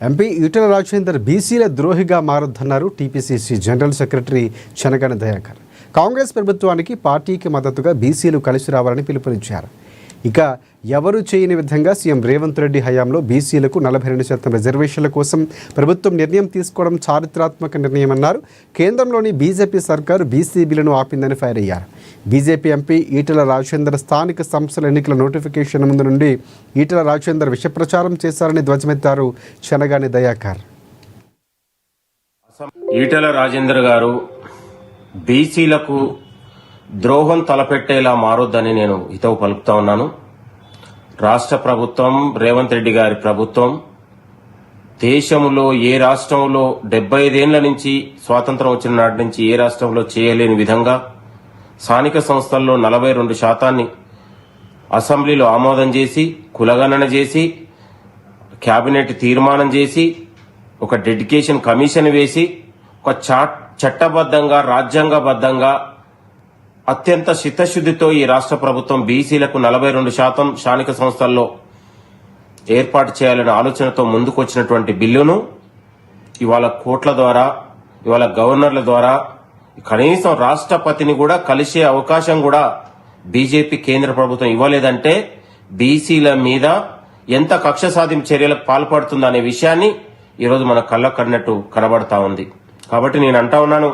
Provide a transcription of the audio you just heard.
MP Etela Rajender బీసీల ద్రోహిగా మారొద్దన్నారు TPCC general secretary Chenagani Dayakar. Congress ప్రభుత్వానికి పార్టీకి మద్దతుగా బీసీలు కలిసి రావాలని పిలుపునిచ్చారు. ఇక ఎవరు చేయని విధంగా సీఎం రేవంత్ రెడ్డి హయాంలో బీసీలకు 42% రిజర్వేషన్ల కోసం ప్రభుత్వం నిర్ణయం తీసుకోవడం చారిత్రాత్మక నిర్ణయమన్నారు. కేంద్రంలోని బీజేపీ సర్కారు బీసీ బిల్లును ఆపిందని ఫైర్ అయ్యారు. బీజేపీ ఎంపీ ఈటెల రాజేందర్ స్థానిక సంస్థల ఎన్నికల నోటిఫికేషన్ ముందు నుండి ఈటెల రాజేందర్ విషప్రచారం చేశారని ధ్వజమెత్తారు చెనగాని దయాకర్. ఈటెల రాజేందర్ గారు బీసీలకు ద్రోహం తలపెట్టేలా మారొద్దని నేను హితవు పలుకుతా ఉన్నాను. రాష్ట్ర ప్రభుత్వం, రేవంత్ రెడ్డి గారి ప్రభుత్వం దేశంలో ఏ రాష్ట్రంలో 75 ఏళ్ల నుంచి స్వాతంత్రం వచ్చిన నాటి నుంచి ఏ రాష్ట్రంలో చేయలేని విధంగా స్థానిక సంస్థల్లో 42% అసెంబ్లీలో ఆమోదం చేసి, కులగణన చేసి, కేబినెట్ తీర్మానం చేసి, ఒక డెడికేషన్ కమిషన్ వేసి, ఒక చట్టబద్ధంగా రాజ్యాంగబద్ధంగా అత్యంత చిత్తశుద్ధితో ఈ రాష్ట్ర ప్రభుత్వం బీసీలకు 42% స్థానిక సంస్థల్లో ఏర్పాటు చేయాలనే ఆలోచనతో ముందుకొచ్చినటువంటి బిల్లును ఇవాళ కోర్టుల ద్వారా, ఇవాళ గవర్నర్ల ద్వారా, కనీసం రాష్ట్రపతిని కూడా కలిసే అవకాశం కూడా బీజేపీ కేంద్ర ప్రభుత్వం ఇవ్వలేదంటే బీసీల మీద ఎంత కక్ష సాధింపు చర్యలకు పాల్పడుతుందనే విషయాన్ని ఈరోజు మన కళ్ళకు కన్నట్టు కనబడతా ఉంది. కాబట్టి నేను అంటా ఉన్నాను,